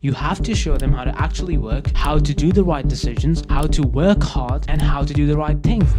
You have to show them how to actually work, how to do the right decisions, how to work hard, and how to do the right things.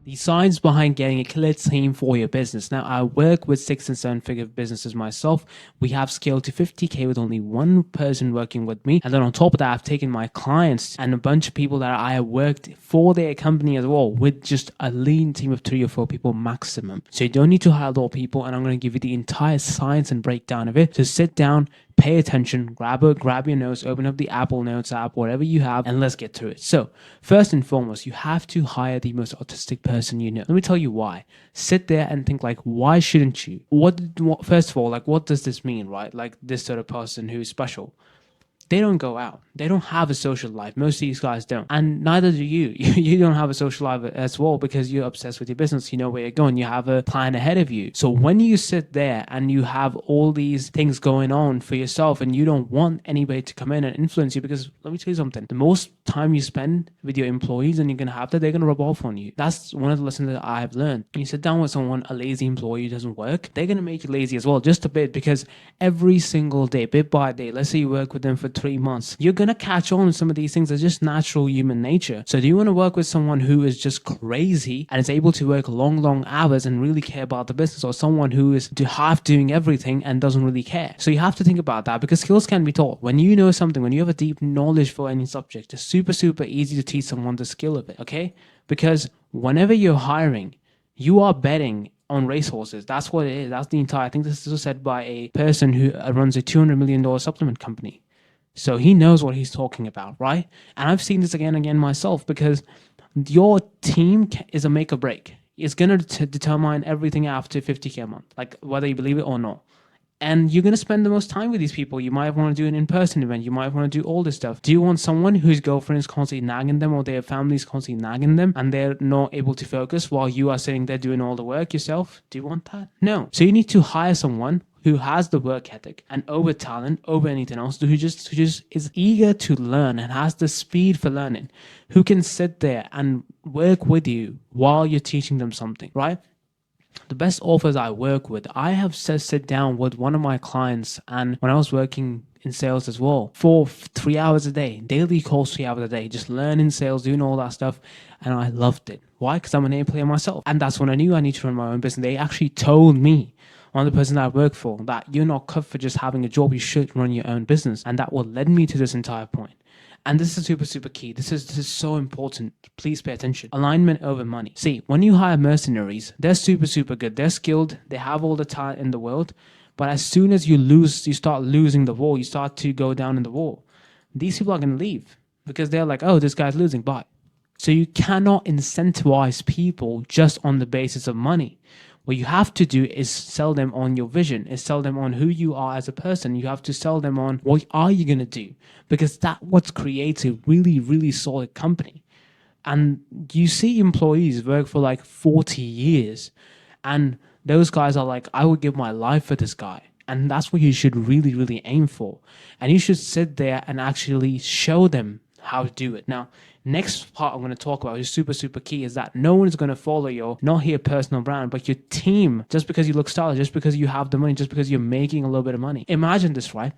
The science behind getting a killer team for your business. Now, I work with 6 and 7 figure businesses myself. We have scaled to 50K with only one person working with me. And then on top of that, I've taken my clients and a bunch of people that I have worked for their company as well with just a lean team of 3 or 4 people maximum. So you don't need to hire a lot of people. And I'm going to give you the entire science and breakdown of it. So sit down, pay attention, grab your notes, open up the Apple Notes app, whatever you have, and let's get through it. So, first and foremost, you have to hire the most autistic person you know. Let me tell you why. Sit there and think like, why shouldn't you? First of all, like, what does this mean, right? Like this sort of person who's special. They don't go out. They don't have a social life. Most of these guys don't. And neither do you. You don't have a social life as well because you're obsessed with your business. You know where you're going. You have a plan ahead of you. So when you sit there and you have all these things going on for yourself and you don't want anybody to come in and influence you, because let me tell you something, the most time you spend with your employees and you're going to have that, they're going to rub off on you. That's one of the lessons that I have learned. When you sit down with someone, a lazy employee who doesn't work, they're going to make you lazy as well, just a bit, because every single day, bit by day, let's say you work with them for 3 months, you're going to catch on with some of these things. Are just natural human nature. So do you want to work with someone who is just crazy and is able to work long hours and really care about the business, or someone who is half doing everything and doesn't really care? So you have to think about that, because skills can be taught. When you know something, when you have a deep knowledge for any subject, it's super easy to teach someone the skill of it, okay? Because whenever you're hiring, you are betting on racehorses. That's what it is. That's the entire, I think this is said by a person who runs a $200 million supplement company. So he knows what he's talking about, right? And I've seen this again and again myself, because your team is a make or break. It's going to determine everything after 50K a month, like whether you believe it or not. And you're going to spend the most time with these people. You might want to do an in-person event. You might want to do all this stuff. Do you want someone whose girlfriend is constantly nagging them, or their family is constantly nagging them, and they're not able to focus while you are sitting there doing all the work yourself? Do you want that? No. So you need to hire someone who has the work ethic and over talent, over anything else, who just is eager to learn and has the speed for learning, who can sit there and work with you while you're teaching them something, right? The best authors I work with, I have sit down with one of my clients, and when I was working in sales as well, for 3 hours a day, daily calls, 3 hours a day, just learning sales, doing all that stuff. And I loved it. Why? Because I'm an A player myself. And that's when I knew I need to run my own business. They actually told me, one of the person that I work for, that you're not cut for just having a job. You should run your own business. And that will lead me to this entire point. And this is super key. This is so important. Please pay attention. Alignment over money. See, when you hire mercenaries, they're super good. They're skilled. They have all the talent in the world. But as soon as you start losing the war, you start to go down in the war, these people are going to leave, because they're like, oh, this guy's losing, bye. So you cannot incentivize people just on the basis of money. What you have to do is sell them on your vision, is sell them on who you are as a person. You have to sell them on what are you going to do, because that's what creates a really solid company. And you see employees work for like 40 years, and those guys are like, I would give my life for this guy. And that's what you should really aim for. And you should sit there and actually show them how to do it. Now, next part I'm going to talk about is super key, is that no one is going to follow your, not your personal brand, but your team, just because you look stylish, just because you have the money, just because you're making a little bit of money. Imagine this, right?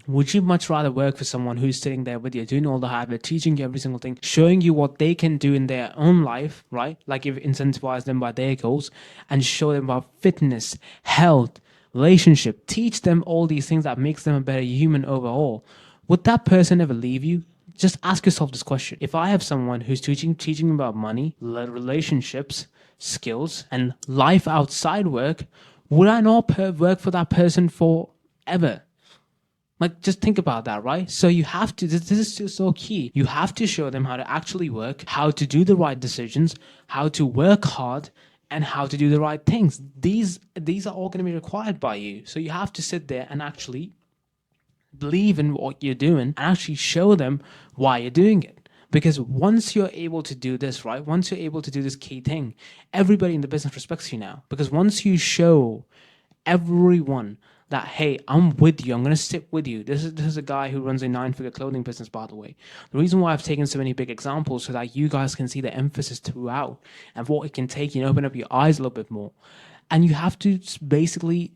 Would you much rather work for someone who's sitting there with you, doing all the hard work, teaching you every single thing, showing you what they can do in their own life, right? Like if incentivize them by their goals, and show them about fitness, health, relationship, teach them all these things that makes them a better human overall. Would that person ever leave you? Just ask yourself this question. If I have someone who's teaching about money, relationships, skills, and life outside work, would I not work for that person forever? Like, just think about that, right? So you have to, this is so key. You have to show them how to actually work, how to do the right decisions, how to work hard, and how to do the right things. These are all going to be required by you. So you have to sit there and actually believe in what you're doing and actually show them why you're doing it. Because once you're able to do this, right? Once you're able to do this key thing, everybody in the business respects you now. Because once you show everyone that, hey, I'm with you, I'm going to sit with you. This is a guy who runs a 9-figure clothing business, by the way. The reason why I've taken so many big examples, so that you guys can see the emphasis throughout and what it can take, open up your eyes a little bit more. And you have to basically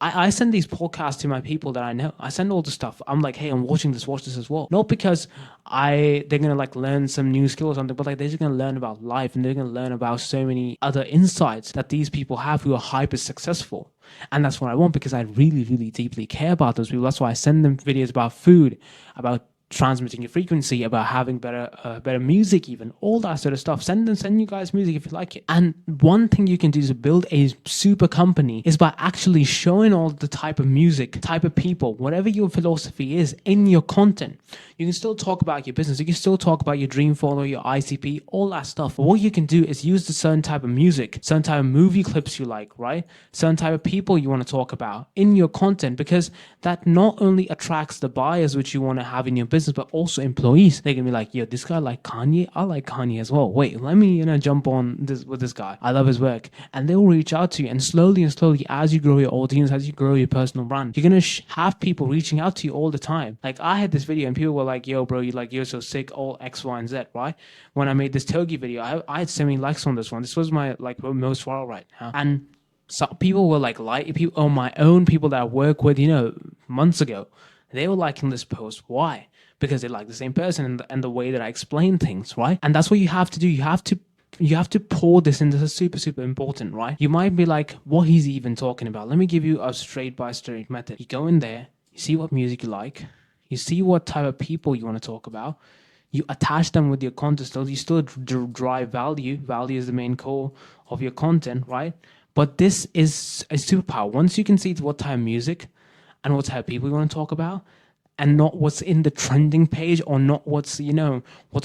I send these podcasts to my people that I know. I send all the stuff. I'm like, hey, I'm watching this, watch this as well. Not because they're gonna like learn some new skill or something, but like they're just gonna learn about life and they're gonna learn about so many other insights that these people have who are hyper successful. And that's what I want because I really, really deeply care about those people. That's why I send them videos about food, about transmitting your frequency, about having better music, even all that sort of stuff. Send you guys music if you like it. And one thing you can do to build a super company is by actually showing all the type of music, type of people, whatever your philosophy is in your content. You can still talk about your business, you can still talk about your dream follower, your ICP, all that stuff. But what you can do is use the certain type of music, certain type of movie clips you like, right? Certain type of people you want to talk about in your content, because that not only attracts the buyers which you want to have in your business, but also employees. They're gonna be like, yo, this guy like Kanye, I like Kanye as well. Wait, let me jump on this with this guy. I love his work. And they'll reach out to you, and slowly, as you grow your audience, as you grow your personal brand, you're gonna have people reaching out to you all the time. Like I had this video and people were like, yo bro, you're so sick, all X, Y, and Z, right? When I made this Togi video, I had so many likes on this one. This was my like most viral right now. And so people were like people on my own people that I work with, months ago, they were liking this post. Why? Because they like the same person and the way that I explain things, right? And that's what you have to do. You have to pour this into super, super important, right? You might be like, what he's even talking about? Let me give you a straight by straight method. You go in there, you see what music you like, you see what type of people you want to talk about, you attach them with your content, you still drive value. Value is the main core of your content, right? But this is a superpower. Once you can see what type of music and what type of people you want to talk about, and not what's in the trending page or not what's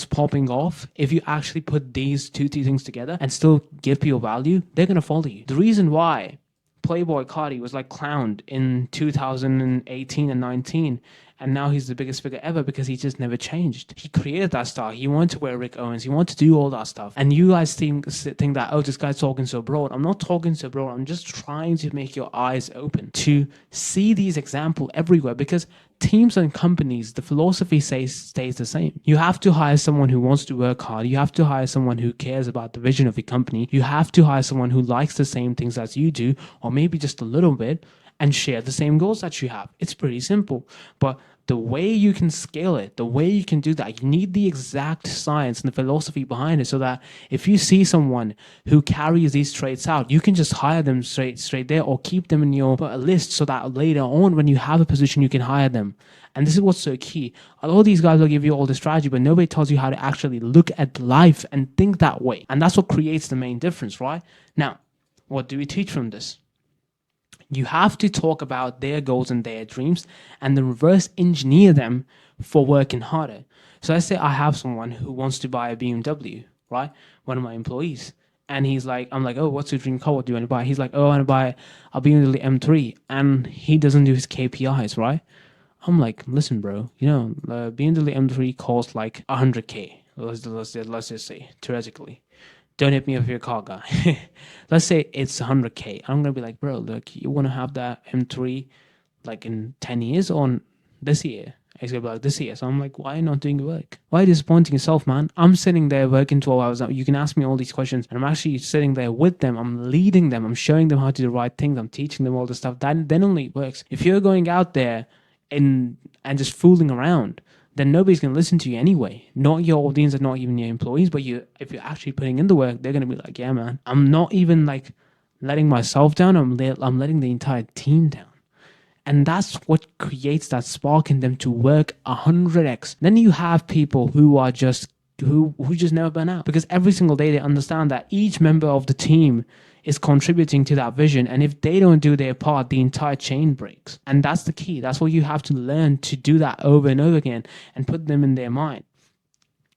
popping off. If you actually put these two things together and still give people value, they're gonna follow you. The reason why Playboy Cardi was like clowned in 2018 and 19, and now he's the biggest figure ever, because he just never changed. He created that style. He wanted to wear Rick Owens. He wanted to do all that stuff. And you guys think that, oh, this guy's talking so broad. I'm not talking so broad. I'm just trying to make your eyes open to see these examples everywhere, because teams and companies, the philosophy stays the same. You have to hire someone who wants to work hard. You have to hire someone who cares about the vision of your company. You have to hire someone who likes the same things as you do, or maybe just a little bit, and share the same goals that you have. It's pretty simple. But the way you can scale it, the way you can do that, you need the exact science and the philosophy behind it, so that if you see someone who carries these traits out, you can just hire them straight there, or keep them in your list, so that later on when you have a position, you can hire them. And this is what's so key. A lot of these guys will give you all the strategy, but nobody tells you how to actually look at life and think that way. And that's what creates the main difference, right? Now, what do we teach from this? You have to talk about their goals and their dreams, and then reverse engineer them for working harder. So let's say I have someone who wants to buy a BMW, right? One of my employees. And I'm like, oh, what's your dream car? What do you want to buy? He's like, oh, I want to buy a BMW M3. And he doesn't do his KPIs, right? I'm like, listen, bro, the BMW M3 costs like 100K. Let's just say, theoretically. Don't hit me with your car guy. Let's say it's 100K. I'm going to be like, bro, look, you want to have that M3 like in 10 years or this year? He's going to be like, this year. So I'm like, why are you not doing the work? Why are you disappointing yourself, man? I'm sitting there working 12 hours. You can ask me all these questions, and I'm actually sitting there with them. I'm leading them. I'm showing them how to do the right things. I'm teaching them all the stuff. That then only works. If you're going out there and just fooling around, then nobody's going to listen to you anyway. Not your audience and not even your employees, but if you're actually putting in the work, they're going to be like, yeah, man, I'm not even like letting myself down. I'm letting the entire team down. And that's what creates that spark in them to work 100x. Then you have people who are just who just never burn out, because every single day they understand that each member of the team is contributing to that vision, and if they don't do their part, the entire chain breaks. And that's the key. That's what you have to learn, to do that over and over again and put them in their mind,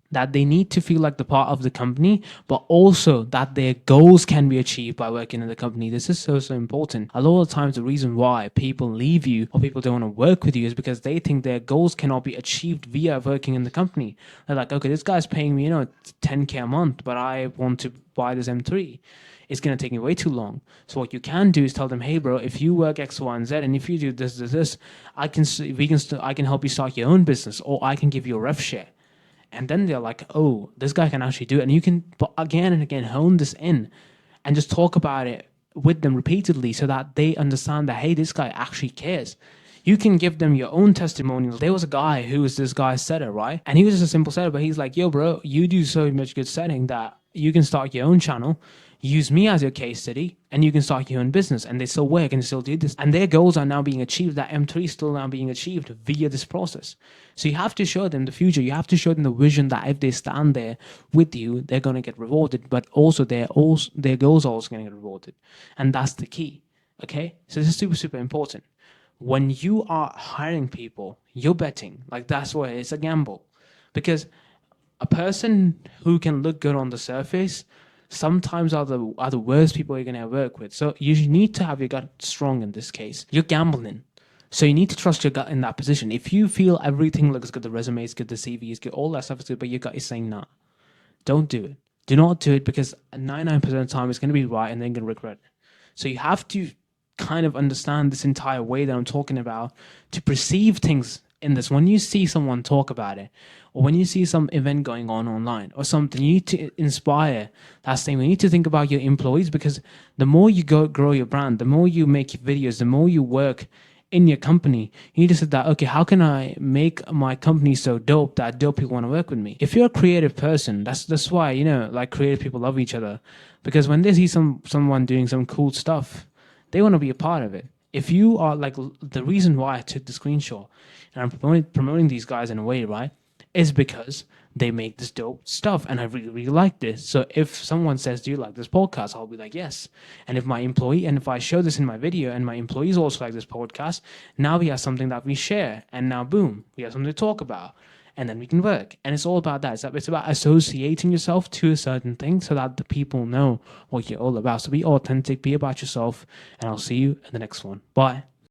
that they need to feel like the part of the company, but also that their goals can be achieved by working in the company. This is so important. A lot of times the reason why people leave you or people don't want to work with you is because they think their goals cannot be achieved via working in the company. They're like, okay, this guy's paying me 10K a month, but I want to buy this M3. It's going to take me way too long. So what you can do is tell them, hey bro, if you work X, Y, and Z, and if you do this, I can help you start your own business, or I can give you a rev share. And then they're like, oh, this guy can actually do it. And you can again and again hone this in and just talk about it with them repeatedly so that they understand that, hey, this guy actually cares. You can give them your own testimonials. There was a guy who was this guy's setter, right? And he was just a simple setter, but he's like, yo, bro, you do so much good setting that you can start your own channel, use me as your case study, and you can start your own business. And they still work and still do this. And their goals are now being achieved. That M3 is still now being achieved via this process. So you have to show them the future. You have to show them the vision that if they stand there with you, they're going to get rewarded, but also their goals are also going to get rewarded. And that's the key. Okay? So this is super, super important. When you are hiring people, you're betting. Like, that's why it's a gamble. Because a person who can look good on the surface sometimes are the worst people you're going to work with. So you need to have your gut strong in this case. You're gambling. So you need to trust your gut in that position. If you feel everything looks good, the resume is good, the CV is good, all that stuff is good, but your gut is saying, nah, don't do it. Do not do it, because 99% of the time it's going to be right and then you're going to regret it. So you have to kind of understand this entire way that I'm talking about to perceive things in this. When you see someone talk about it, or when you see some event going on online or something, you need to inspire that same. You need to think about your employees, because the more you grow your brand, the more you make videos, the more you work in your company, you need to say that, okay, how can I make my company so dope that dope people want to work with me? If you're a creative person, that's why, like, creative people love each other, because when they see someone doing some cool stuff, they want to be a part of it. If you are like, the reason why I took the screenshot and I'm promoting these guys in a way, right, is because they make this dope stuff and I really, really like this. So if someone says, do you like this podcast? I'll be like, yes. And if I show this in my video and my employees also like this podcast, now we have something that we share, and now boom, we have something to talk about. And then we can work. And it's all about that. It's about associating yourself to a certain thing so that the people know what you're all about. So be authentic, be about yourself, and I'll see you in the next one. Bye.